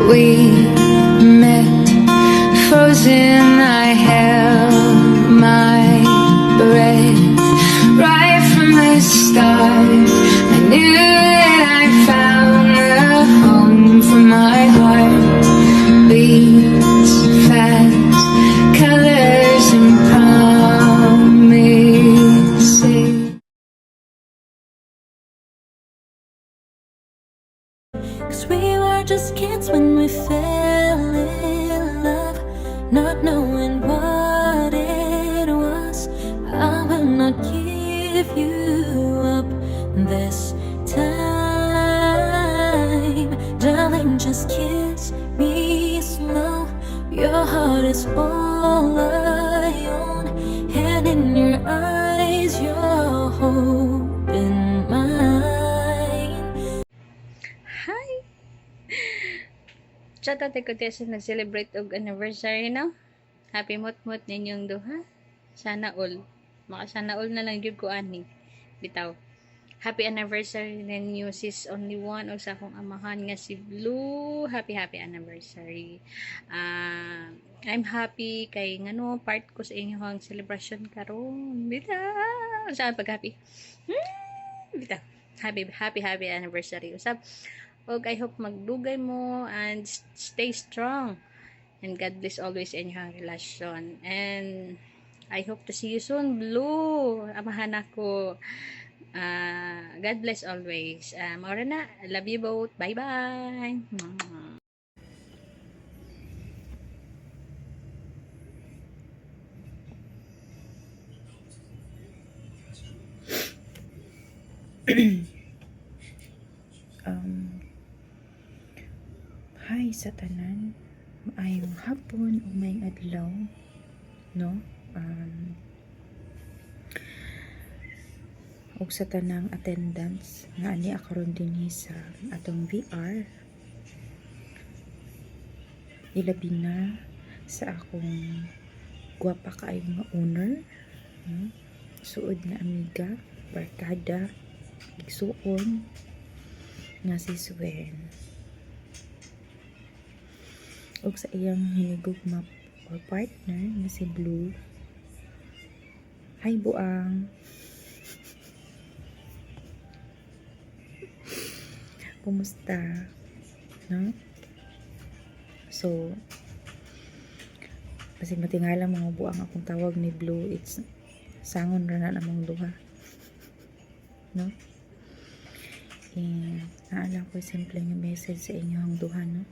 we met, frozen, I held my breath. Right from the start, I knew that I found a home for my heart. Beats fast, colors and promises. 'Cause we were just kids when we fell in love, not knowing what it was. I will not give you up this time. Darling, just kiss me slow. Your heart is all I own, and in your eyes you're holding mine. Hi! Shoutout ko tayo sa nag-celebrate og anniversary, no? Happy mot-mot ninyong duha. Sana all. Sana all na lang yun ko ani. Bitaw. Happy anniversary ninyo sis only one o sa akong amahan nga si Blue. Happy anniversary. I'm happy kay ngano part ko sa inyong celebration karon. Bitaw. Saan pag-happy? Bitaw. Happy anniversary. Usab. Og I hope magdugay mo and stay strong. And God bless always in your relasyon. And I hope to see you soon, Blue. Amahan ako. God bless always. Maura na. I love you both. Bye-bye. Hi sa tanan, maayong hapon o may adlaw, no? Og sa tanang attendance nga ani akaron dinhi sa atong VR, ilabi na sa akong gwapa kaayo nga owner, no? Suod na amiga, barkada, igsuon nga si Swen. Og sa iyang hinigugma or partner nga si Blue. Hi buang. Kumusta? No? So, kasi matingala mga buang akong tawag ni Blue, it's sangon ra na namang duha. No? And naalala ko simple nga message sa inyo ang duha, no?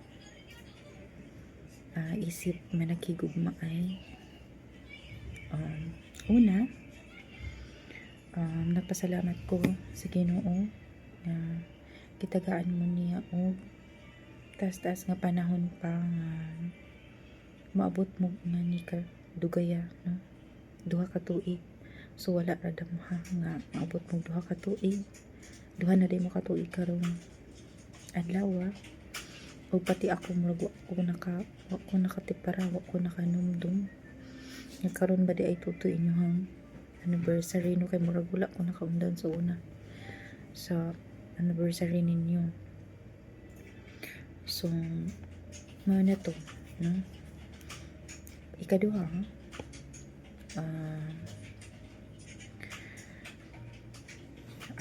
Isip manakigugma ay una, napasalamat ko sa Ginoo na kitagaan mo niya og taas nga panahon pa nga maabot mo nga ni ka dugaya, no? Duha ka tuig. So wala ra damha nga maabot mo duha ka tuig. Duha na day mo ka tuig karon adlaw. O pati ako murag ako nakatipara, ako nakanumdum. Nagkaroon ba di ay tutoy inyong anniversary, no? Kay murag wala ko nakaundan sa una sa anniversary ninyo. So mga na to, no? Ikaduha,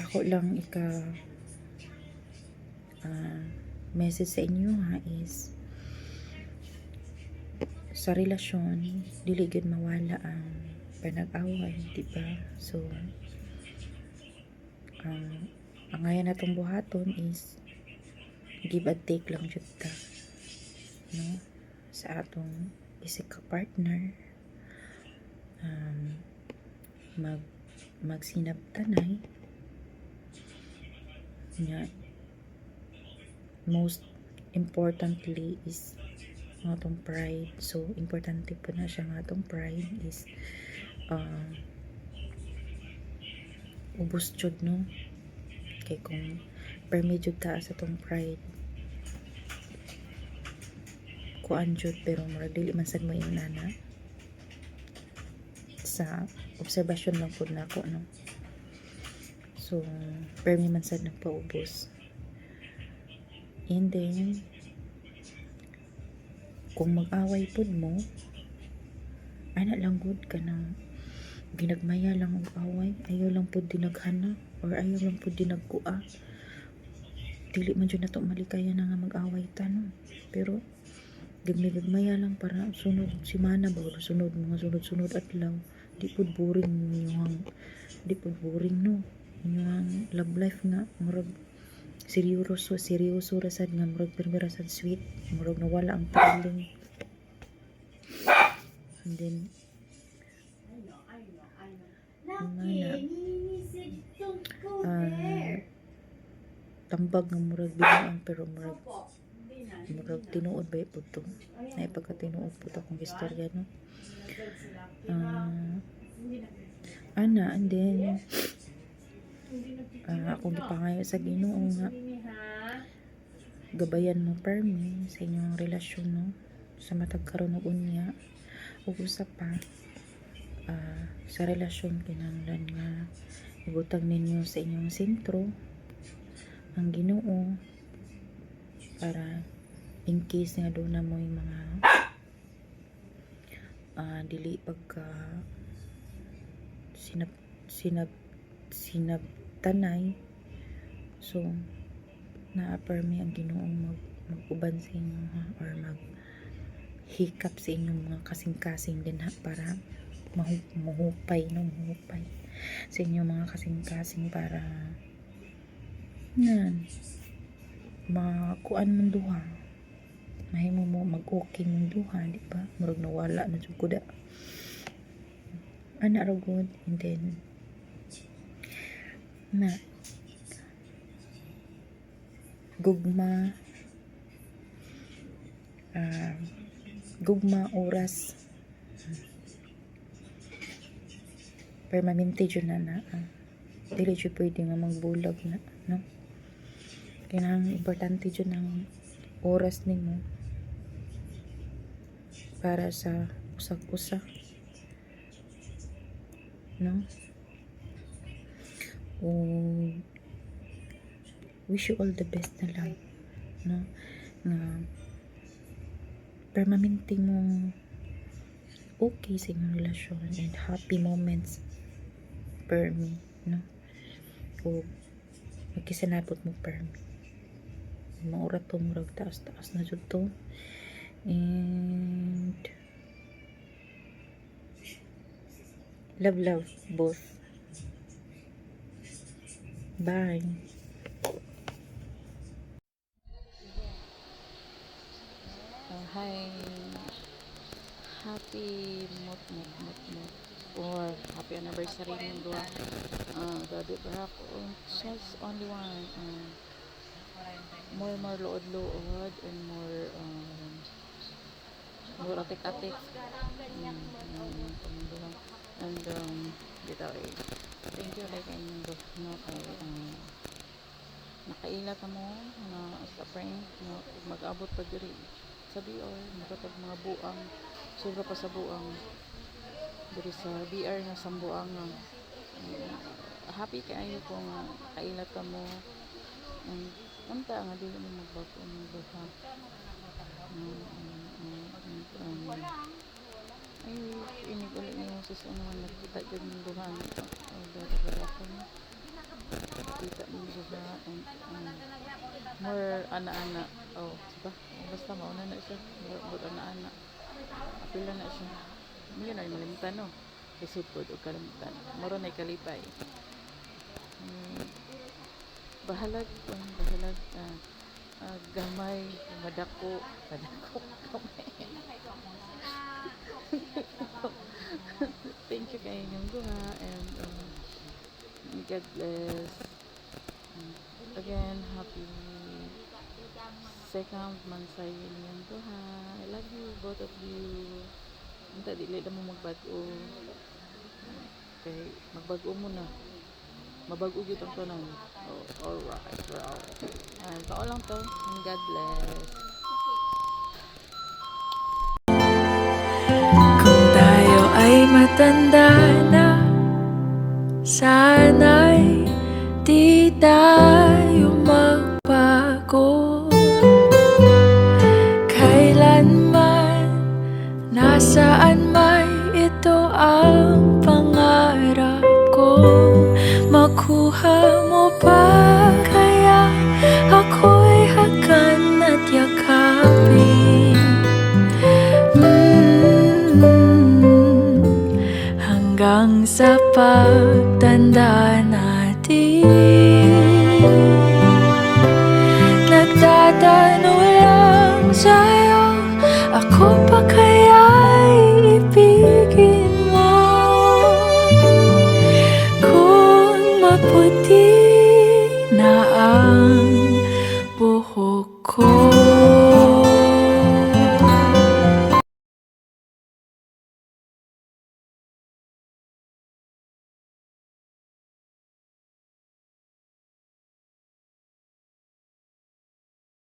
ako lang message sa inyo ha is sa relasyon dili gid mawala ang panag-away, diba? So ang ngayon natong buhaton is give and take lang jud ta, no? Sa atong isig ka partner, magsinabtanay nga most importantly is ang atong pride. So importante po na siya nga atong pride is ubos jud, no? Kay kung permi jud ta sa atong pride kuan jud, pero murag dili man sad mo inana sa obserbasyon lang po nako, no? So permi man sad nagpaubos. And then kung mag-away pud mo, ana lang good ka na ginagmaya lang og away, ayaw lang pud dinaghana or ayaw lang pud dinagkua. Dili man jud nato malikayan na nga mag-away ta no. Pero gagmaya lang para sunod semana ba sunod mga sunod adlaw. Di pud boring no. Inyong love life nga murag seryoso ra sad nga murag primera sad sweet, murag nawala ang thrilling. And then tambag nga murag binuang pero murag tinuod ba ipod to ay pagkatinuod po akong istorya no. Ana and then akong gipangayo sa Ginoo nga gabayan mo permi sa inyong relasyon no, sa matag karon og unya ug usa pa sa relasyon kinahanglan nga ibutang ninyo sa inyong sentro ang Ginoo para in case nga doon na mo yung mga dili pagka sinabtanay, so na-affirm ang Ginoong mag-uban sa inyo ha, or maghikap sa inyong mga kasing-kasing din ha, para mahupay sa inyong mga kasing-kasing para nan makuan mong duha, mahimo mo mag-okay mong duha, di ba? Murag nawala na jud kuda ana ra good. And then na gugma oras permanente jud na dili jud pwede nga magbulag na no. Kinahanglan importante jud ng oras nimo para sa usag-usa no. Wish you all the best na lang no, nga permanente mong okay sa inyong relasyon and happy moments per me no, o magkisanabot mo per me maura to murag taas na jud to. And love both. Bye. Hi. Happy mot or happy anniversary ng duha. Grabe para ako. Just only one. More lood and more atik-atik. And bitaw thank you like inyong no kay nakaila ta mo na sa friend no mag-abot pa diri sa BR matag mga buang sobra pa sa buang diri sa BR nga sambuang happy kayo ko nga kaila ta mo and unta nga dili mo magbago ng duha ay inig ulit niyo sus ano man nagkita dyan ng duha dara ko na kita mo duha and more ana-ana diba basta mauna na siya more ana-ana apila na siya hindi na malimtan no isupod o kalimtan moro na ikalipay bahalag gamay madako gamay thank you kayo inyong duha and God bless again happy second month sa inyong duha. I love you both of you. Hindi dili na mo magbago kay magbago mo na mabago gyud ang tanan. Alright bro and tao lang to and God bless. Kung tayo ay matanda na, sana'y di tayo magbago. Kailanman matanda